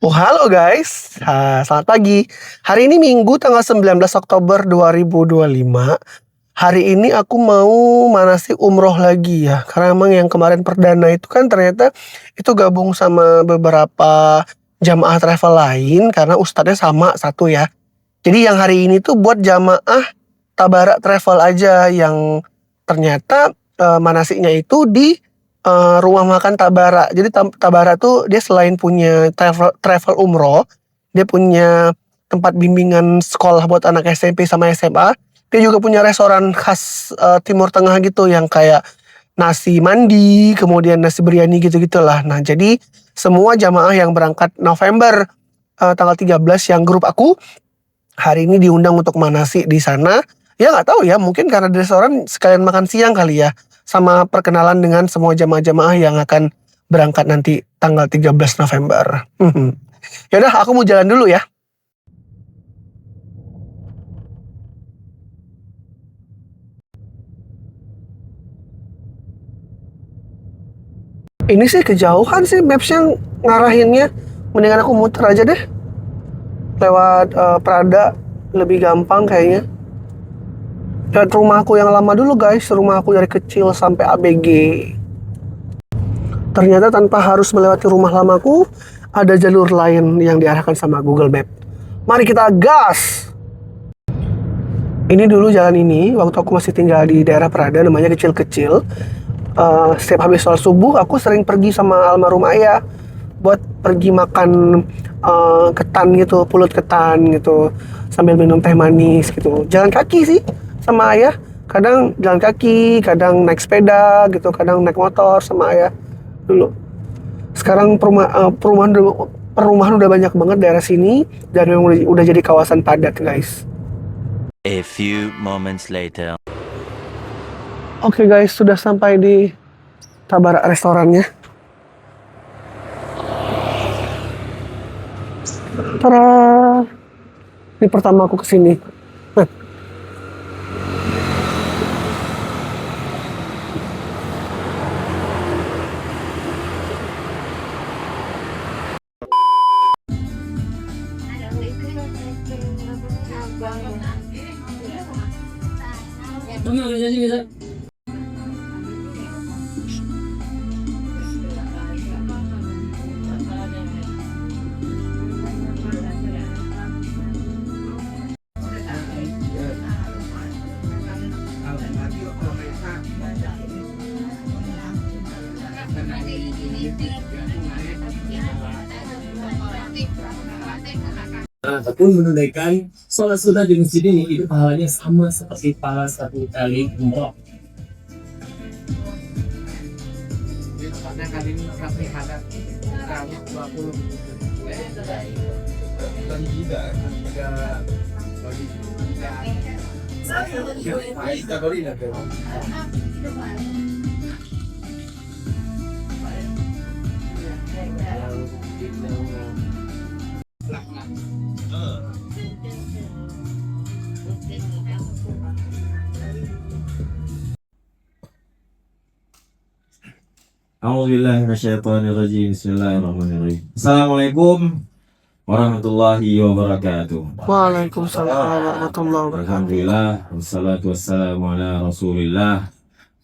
Oh, halo guys. Selamat pagi. Hari ini Minggu tanggal 19 Oktober 2025. Hari ini aku mau manasik umroh lagi ya. Karena emang yang kemarin perdana itu kan ternyata itu gabung sama beberapa jamaah travel lain karena ustadznya sama satu ya. Jadi yang hari ini tuh buat jamaah Tabara Travel aja yang ternyata manasiknya itu di rumah makan Tabara. Jadi Tabara tuh dia selain punya travel umroh, dia punya tempat bimbingan sekolah buat anak SMP sama SMA. Dia juga punya restoran khas Timur Tengah gitu yang kayak nasi mandi, kemudian nasi biryani gitu-gitulah. Nah, jadi semua jamaah yang berangkat November tanggal 13 yang grup aku hari ini diundang untuk manasik di sana. Ya nggak tahu ya, mungkin karena di restoran sekalian makan siang kali ya. Sama perkenalan dengan semua jamaah-jamaah yang akan berangkat nanti tanggal 13 November. Yaudah, aku mau jalan dulu ya. Ini sih kejauhan sih Maps-nya ngarahinnya. Mendingan aku muter aja deh. Lewat Prada, lebih gampang kayaknya. Dan rumahku yang lama dulu guys, rumah aku dari kecil sampai ABG. Ternyata tanpa harus melewati rumah lamaku, ada jalur lain yang diarahkan sama Google Map. Mari kita gas! Ini dulu jalan ini, waktu aku masih tinggal di daerah Prada, namanya kecil-kecil. Setiap habis sholat subuh, aku sering pergi sama almarhum ayah buat pergi makan ketan gitu, pulut ketan gitu, sambil minum teh manis gitu. Jalan kaki sih sama ayah. Kadang jalan kaki, kadang naik sepeda gitu, kadang naik motor sama ayah dulu. Sekarang perumahan udah banyak banget daerah sini dan memang udah jadi kawasan padat guys. A few moments later. Oke guys, sudah sampai di Tabara restorannya. Tara, ini pertama aku kesini. Ataupun menunaikan sholat sunat di masjid ini itu pahalanya sama seperti pahala satu kali umroh. A'udzubillahiminasyaitonirrajim. Bismillahirrahmanirrahim. Assalamualaikum warahmatullahi wabarakatuh. Waalaikumsalam warahmatullahi wabarakatuh. Alhamdulillah, wassalatu wassalamu ala rasulillah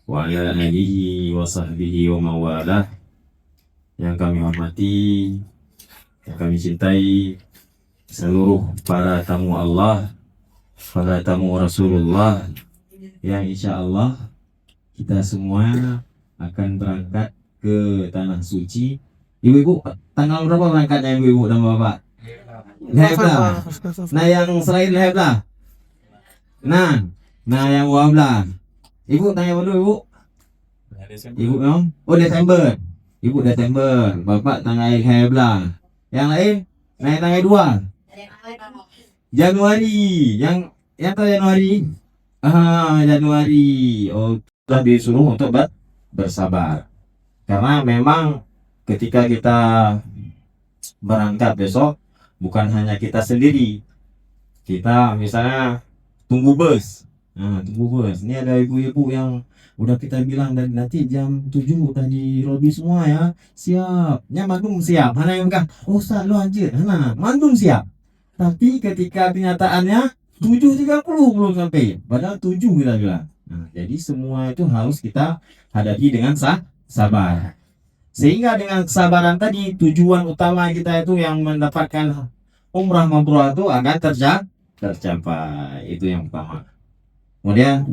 wa ala alihi wa sahbihi wa mawalah. Yang kami hormati, yang kami cintai, seluruh para tamu Allah, para tamu Rasulullah, yang insya Allah kita semua akan berangkat ke Tanah Suci. Ibu-ibu, tanggal berapa berangkatnya ibu-ibu dan bapak? Leheblah. Nah yang selain Leheblah. Nah yang Wablah. Ibu tanya dulu ibu. Ibu dong? Oh Desember. Ibu Desember. Bapak tanggal Leheblah. Yang lain? Nah yang tanggal 2 Januari. Yang tahu Januari? Januari. Oh sudah disuruh untuk bersabar. Karena memang ketika kita berangkat besok bukan hanya kita sendiri. Kita misalnya tunggu bus. Nah, tunggu bos. Ini ada ibu-ibu yang udah kita bilang dari nanti jam 7 udah di lobi semua ya. Siap. Ya mandum siap. Hana yang enggak. Oh, Ustaz lu anjir. Hana, mandum siap. Tapi ketika kenyataannya 7.30 belum sampai. Padahal 7 kita bilang. Nah, jadi semua itu harus kita hadapi dengan sabar. Sehingga dengan kesabaran tadi tujuan utama kita itu yang mendapatkan umrah mabrur itu akan tercapai. Itu yang pertama. Kemudian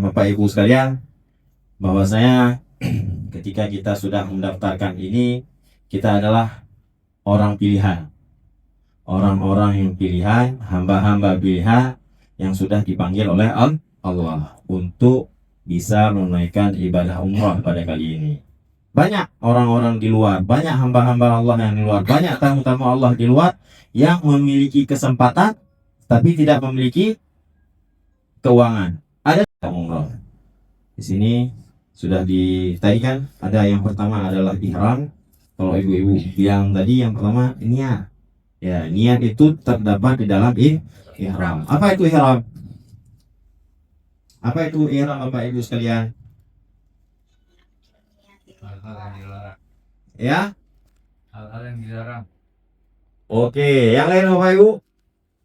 Bapak Ibu sekalian, bahwasanya ketika kita sudah mendaftarkan ini, kita adalah orang pilihan, orang-orang yang pilihan, hamba-hamba pilihan yang sudah dipanggil oleh Allah untuk bisa menunaikan ibadah umrah pada kali ini. Banyak orang-orang di luar, banyak hamba-hamba Allah yang di luar, banyak tamu-tamu Allah di luar yang memiliki kesempatan tapi tidak memiliki keuangan. Ada umrah. Di sini sudah ditayangkan. Ada yang pertama adalah ihram. Kalau ibu-ibu yang tadi yang pertama niat. Ya, niat itu terdapat di dalam ihram. Apa itu ihram? Apa itu ihram Bapak Ibu sekalian? Hal-hal yang dilarang. Ya? Hal-hal yang dilarang. Oke, yang lain Bapak Ibu?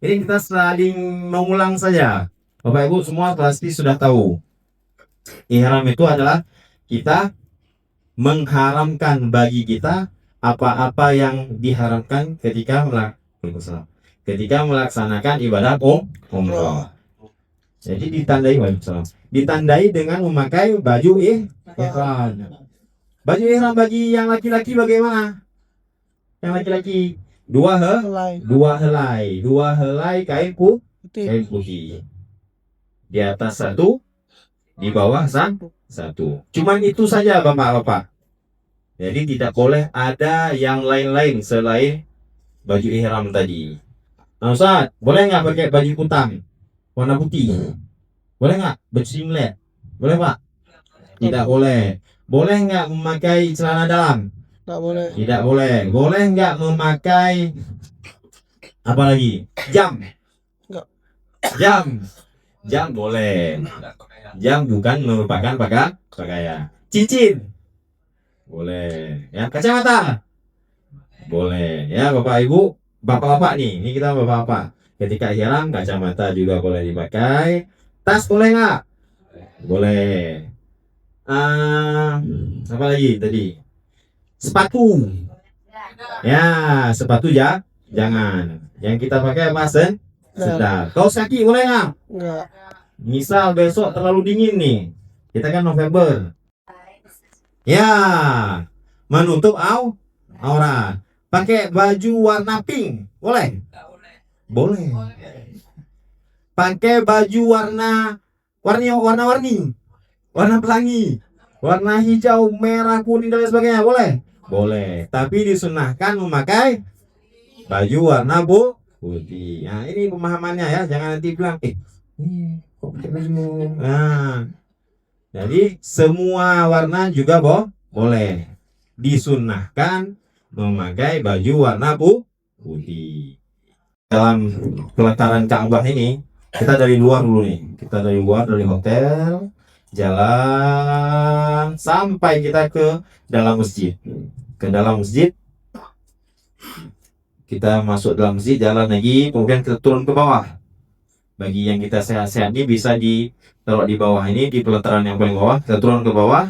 Ini kita saling mengulang saja. Bapak Ibu semua pasti sudah tahu. Ihram itu adalah kita mengharamkan bagi kita apa-apa yang diharamkan ketika melaksanakan ibadah umrah. Jadi ditandai dengan memakai baju ihram. Baju ihram bagi yang laki-laki bagaimana? Yang laki-laki dua helai kain putih. Di atas satu, di bawah satu. Cuman itu saja Bapak-bapak. Jadi tidak boleh ada yang lain-lain selain baju ihram tadi. Nah Ustaz, boleh nggak pakai baju kutang warna putih? Boleh nggak? Baju singlet? Boleh Pak? Tidak boleh. Boleh nggak memakai celana dalam? Nggak boleh. Tidak boleh. Boleh nggak memakai apa lagi? Jam? Nggak. Jam boleh. Jam bukan merupakan pakaian. Cincin? Boleh. Ya, kacamata? Boleh. Ya, Bapak Ibu, Bapak-bapak nih. Ini kita Bapak-bapak. Ketika ihram, kacamata juga boleh dipakai. Tas boleh nggak? Boleh. Apa lagi tadi? Sepatu. Ya, sepatu ya. Jangan. Yang kita pakai apa? Sedap. Kaos kaki boleh nggak? Nggak. Misal besok terlalu dingin nih. Kita kan November. Ya, menutup aurat. Pakai baju warna pink, boleh? Boleh. Pakai baju warna-warni, warna pelangi, warna hijau, merah, kuning dan lain sebagainya, boleh? Boleh. Tapi disunahkan memakai baju warna putih. Nah, ini pemahamannya ya. Jangan nanti bilang, kok pakai baju? Nah, jadi semua warna juga boleh. Disunahkan memakai baju warna putih. Dalam pelataran Ka'bah ini, kita dari luar dulu nih. Kita dari luar, dari hotel, jalan sampai kita ke dalam masjid. Ke dalam masjid, kita masuk dalam masjid, jalan lagi, kemudian kita turun ke bawah. Bagi yang kita sehat-sehat ini bisa ditaruh di bawah ini, di pelataran yang paling bawah. Kita turun ke bawah.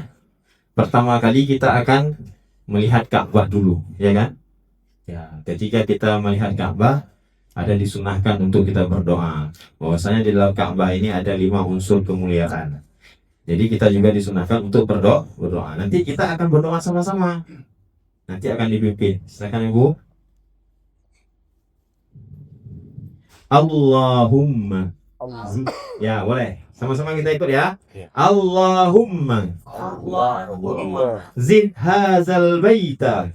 Pertama kali kita akan melihat Ka'bah dulu, ya kan? Ya, ketika kita melihat Ka'bah, ada disunahkan untuk kita berdoa. Bahwasanya di dalam Ka'bah ini ada 5 unsur kemuliaan. Jadi kita juga disunahkan untuk berdoa. Nanti kita akan berdoa sama-sama. Nanti akan dipimpin. Silakan Ibu. Allahumma. Ya, boleh. Sama-sama kita ikut ya. Allahumma zid hazal baita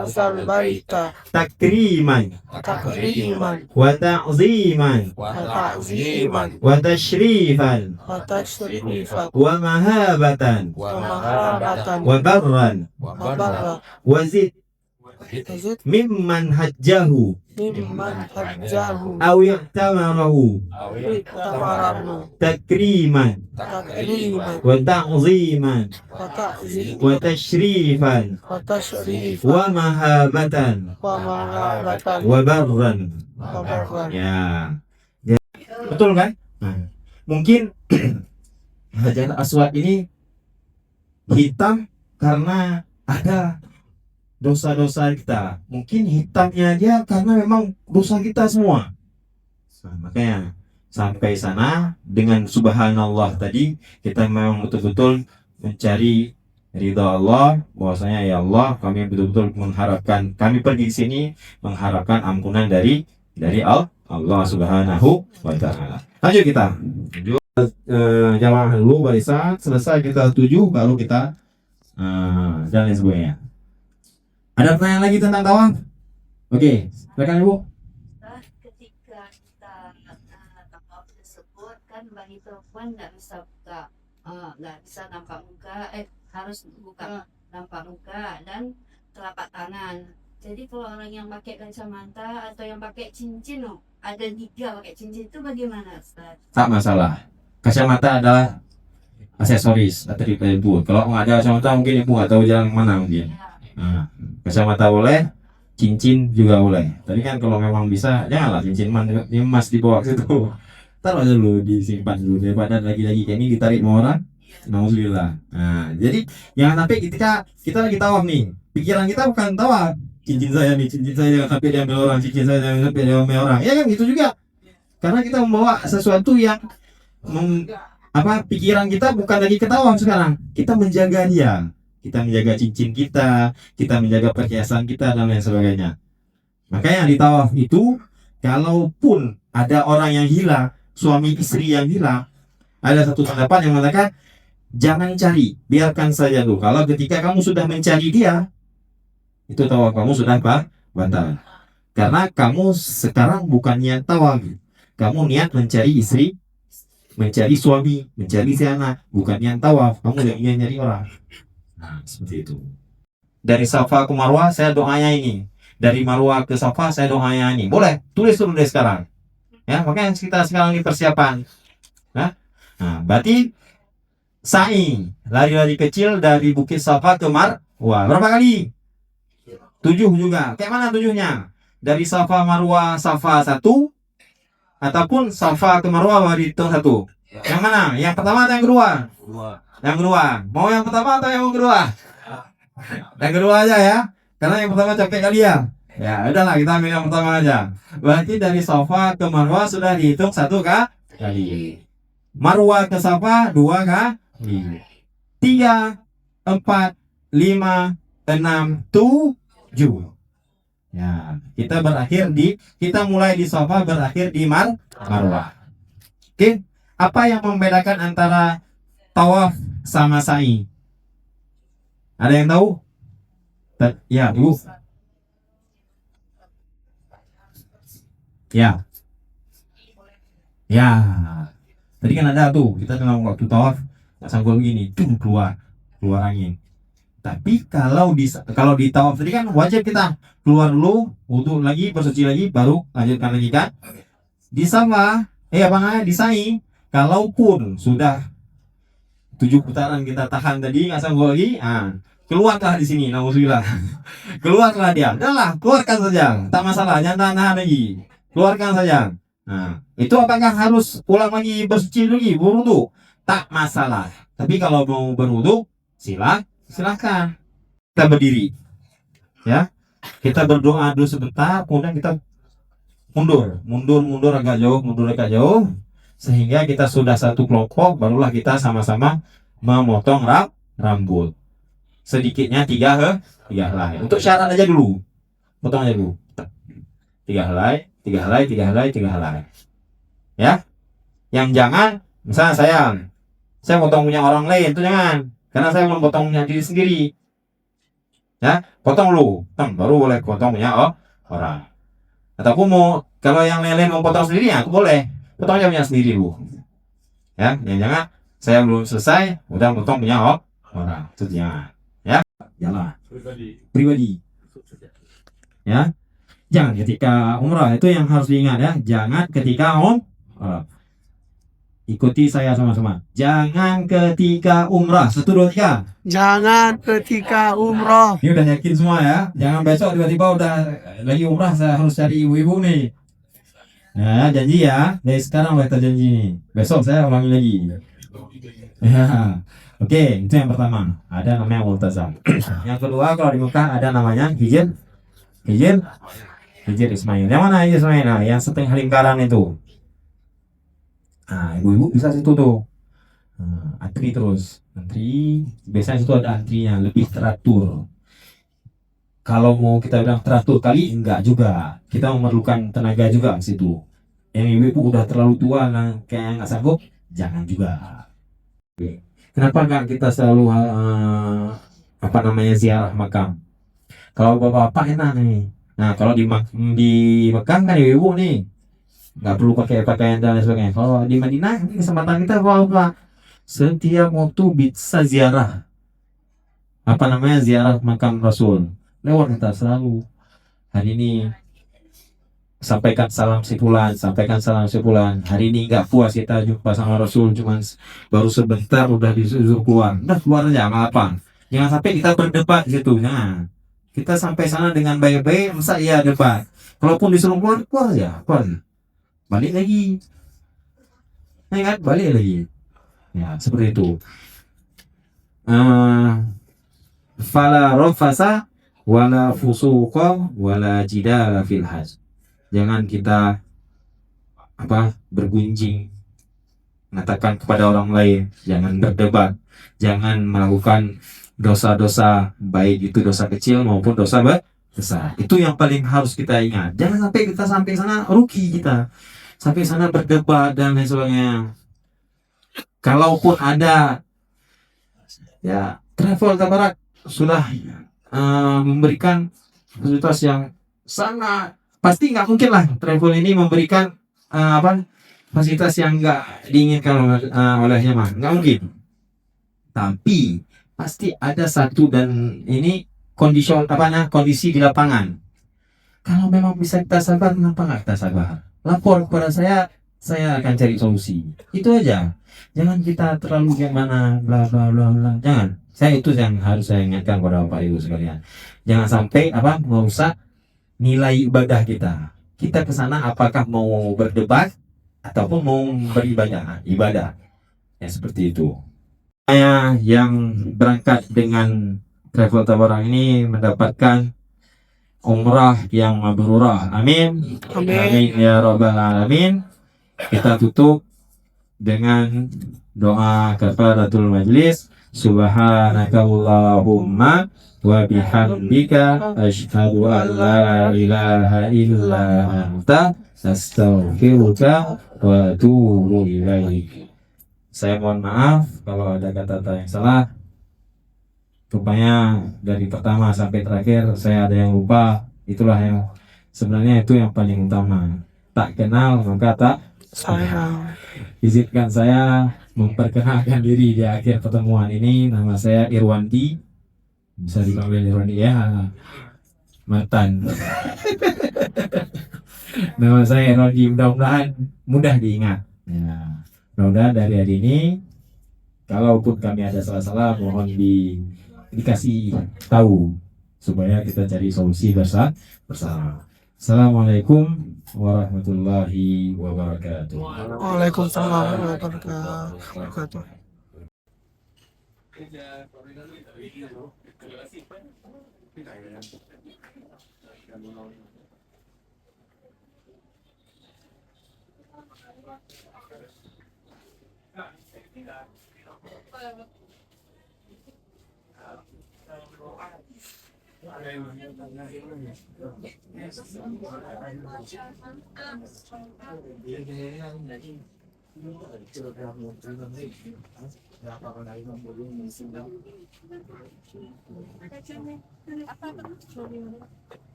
Asal baita takriman takriman wa ta'ziman wa ta'ziman wa tashrifan wa tashrifan wa mahabatan wa mahabatan wa barran wa barra wa zid Zid mimman hajjahu mimman hajjahu aw i'tamarahu tamarahu takriman takriman wa ta'ziman wa ta'zim wa tashrifan wa tashrif wa mahabatan wa mahabatan wa barran. wa barran. Ya, betul kan? Nah, mungkin Hajar Aswad ini hitam karena ada dosa-dosa kita. Mungkin hitamnya dia karena memang dosa kita semua. Nah, makanya sampai sana dengan subhanallah tadi kita memang betul-betul mencari ridha Allah, bahwasanya ya Allah kami betul-betul mengharapkan, kami pergi di sini mengharapkan ampunan dari Allah Subhanahu wa taala. Lanjut kita. Jamaah dulu barisan, selesai kita 7 baru kita dan lain sebagainya. Ada pertanyaan lagi tentang tawaf? Oke, silakan Ibu. Ketika kita tawaf tersebut kan bagi perempuan nggak bisa buka, nggak bisa nampak muka, harus buka nampak muka dan telapak tangan. Jadi kalau orang yang pakai kacamata atau yang pakai cincin, ada 3 pakai cincin itu bagaimana, Ustaz? Tak masalah. Kacamata adalah aksesoris atau Ibu. Kalau nggak ada kacamata mungkin Ibu nggak tahu jalan mana mungkin. Nah, kacamata boleh, cincin juga boleh. Tadi kan kalau memang bisa, janganlah cincin emas dibawa ke situ. Taruh dulu, disimpan dulu daripada lagi-lagi kayak ini ditarik sama orang. Alhamdulillah. Nah, jadi jangan sampai ketika kita lagi tawaf nih, pikiran kita bukan tawaf. Cincin saya nih, cincin saya jangan sampai diambil orang, cincin saya jangan sampai diambil orang. Ya kan gitu juga. Karena kita membawa sesuatu yang pikiran kita bukan lagi ke tawaf sekarang. Kita menjaga dia. Kita menjaga cincin kita menjaga perhiasan kita dan lain sebagainya. Makanya di tawaf itu, kalaupun ada orang yang hilang, suami istri yang hilang, ada satu pendapat yang mengatakan jangan cari, biarkan saja dulu. Kalau ketika kamu sudah mencari dia, itu tawaf kamu sudah batal. Karena kamu sekarang bukan niat tawaf, kamu niat mencari istri, mencari suami, mencari si anak, bukan niat tawaf. Kamu tidak ingin nyari orang. Nah, seperti itu. Dari Safa ke Marwah saya doanya ini. Dari Marwah ke Safa saya doanya ini. Boleh, tulis dulu deh sekarang. Ya, makanya kita sekarang di persiapan. Nah, berarti sa'i, lari-lari kecil dari Bukit Safa ke Marwah. Berapa kali? 7 juga. Kayak mana 7-nya? Dari Safa Marwah Safa 1 ataupun Safa ke Marwah baru hitung 1. Yang mana? Yang pertama atau yang kedua? Yang kedua. Mau yang pertama atau yang kedua? Yang kedua aja ya. Karena yang pertama capek kali ya. Ya, udahlah kita ambil yang pertama aja. Berarti dari Safa ke Marwah sudah dihitung 1 kali. Marwah ke Safa 2 kali. 3, 4, 5, 6, 7. Ya, kita mulai di Safa, berakhir di Marwah. Oke, apa yang membedakan antara tawaf sama sa'i? Ada yang tahu? Ya, Ibu. Ya. Ya. Tadi kan ada tuh, kita dalam waktu tawaf nggak sanggup begini, keluar angin. Tapi kalau di tawaf tadi kan wajib kita keluar dulu, wudu lagi, bersuci lagi, baru lanjutkan lagi kan. Di Safa, di sa'i, kalaupun sudah 7 putaran kita tahan tadi nggak sanggup lagi, keluarlah di sini, nauzubillah. Keluarlah dia, udahlah, keluarkan saja, tak masalah, jangan tahan lagi, keluarkan saja. Nah, itu apakah harus pulang lagi bersuci lagi, berwudu? Tak masalah. Tapi kalau mau berwudu, silakan. Kita berdiri, ya. Kita berdoa dulu sebentar, kemudian kita mundur agak jauh, sehingga kita sudah satu kelompok, barulah kita sama-sama memotong rambut. Sedikitnya 3 helai. Untuk syarat aja dulu, potong aja dulu. 3 helai. Ya, yang jangan, misalnya saya potong punya orang lain, itu jangan, karena saya belum potong punya diri sendiri. Ya, potong dulu, baru boleh potong punya orang. Ataupun kalau yang lain mau potong sendiri, ya aku boleh potong aja punya sendiri dulu. Ya, yang jangan saya belum selesai, udah potong punya orang, itu jangan. Ya, jangan. Pribadi. ya. Jangan ketika umrah, itu yang harus diingat ya. Jangan ketika umrah. Ikuti saya sama-sama. Jangan ketika umrah. 1, 2, 3. Jangan ketika umroh. Ini udah yakin semua ya. Jangan besok tiba-tiba udah lagi umrah saya harus cari ibu-ibu nih. Nah, janji ya. Dari sekarang udah terjanji nih. Besok saya ulangi lagi. Ya. Oke, itu yang pertama. Ada namanya multazam. Yang kedua, kalau di Mekah ada namanya Hijr Ismail. Yang mana Hijr Ismail? Nah, yang setengah lingkaran itu. Nah, ibu-ibu bisa situ tuh. Nah, antri terus. Antri, biasanya itu ada antrinya, lebih teratur. Kalau mau kita bilang teratur kali, enggak juga. Kita memerlukan tenaga juga di situ. Yang ibu-ibu udah terlalu tua, kayak nggak sanggup, jangan juga. Oke. Kenapa nggak kita selalu ziarah makam? Kalau bapak-bapak enak nih. Nah, kalau di Mekah kan ibu-ibu nih, nggak perlu pakai pakaian dan lain sebagainya. Kalau di Madinah, kesempatan kita apa? Setiap waktu bisa ziarah. Ziarah makam Rasul. Lewat kita selalu. Hari ini sampaikan salam sebulan. Hari ini nggak puas kita jumpa sama Rasul, cuman baru sebentar udah disuruh keluar. Udah keluar aja, nggak apa. Jangan sampai kita berdebat gitu. Nah, kita sampai sana dengan baik-baik, masa iya debat. Kalaupun disuruh keluar ya, balik lagi. Ingat, balik lagi. Ya, seperti itu. Fala rafasa wala fusuqa wala jidala fil hajj. Jangan kita bergunjing, mengatakan kepada orang lain, jangan berdebat, jangan melakukan dosa-dosa, baik itu dosa kecil maupun dosa besar. Itu yang paling harus kita ingat. Jangan sampai kita sampai sana rugi kita. Sampai sana berdebat dan lain sebagainya. Kalaupun ada ya travel Tabarak sudah memberikan fasilitas yang sangat, pasti nggak mungkin lah travel ini memberikan fasilitas yang nggak diinginkan olehnya, nggak mungkin. Tapi pasti ada satu, dan ini kondisi di lapangan. Kalau memang bisa kita sabar, kenapa nggak kita sabar? Lapor kepada saya akan cari solusi. Itu aja. Jangan kita terlalu gimana bla bla bla bla. Jangan. Itu yang harus saya ingatkan kepada Bapak Ibu sekalian. Jangan sampai merusak nilai ibadah kita. Kita ke sana apakah mau berdebat ataupun mau beribadah, ibadah. Ya seperti itu. Saya yang berangkat dengan travel Tabarak ini mendapatkan umrah yang mabrurah. Amin. Amin ya rabbal alamin. Kita tutup dengan doa kafaratul majlis. Subhanakallahumma wa bihamdika asyhadu an la ilaha illa anta astaghfiruka wa atubu ilaik. Saya mohon maaf kalau ada kata-kata yang salah. Rupanya dari pertama sampai terakhir saya ada yang lupa. Itulah yang sebenarnya itu yang paling utama. Tak kenal maka tak sayang. Izinkan saya memperkenalkan diri di akhir pertemuan ini. Nama saya Irwandi, bisa dipanggil Irwandi ya, Matan. Nama saya Irwandi, mudah-mudahan mudah diingat ya. Mudah-mudahan dari hari ini, kalaupun kami ada salah-salah, mohon dikasih tahu supaya kita cari solusi bersama. Assalamualaikum warahmatullahi wabarakatuh. Waalaikumsalam warahmatullahi wabarakatuh.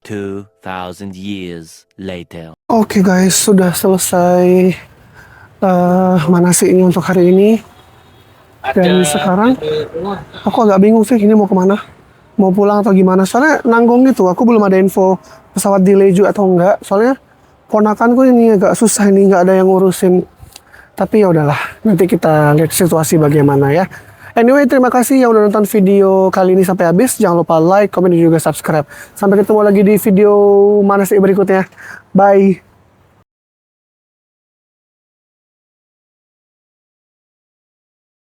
2,000 years later. Oke guys, sudah selesai manasik ini untuk hari ini. Dan sekarang aku agak bingung sih ini mau kemana, mau pulang atau gimana, soalnya nanggung gitu. Aku belum ada info pesawat delay juga atau enggak, soalnya ponakanku ini agak susah, ini nggak ada yang ngurusin. Tapi ya udahlah, nanti kita lihat situasi bagaimana ya. Anyway, terima kasih yang udah nonton video kali ini sampai habis. Jangan lupa like, komen, dan juga subscribe. Sampai ketemu lagi di video mana sih berikutnya. Bye.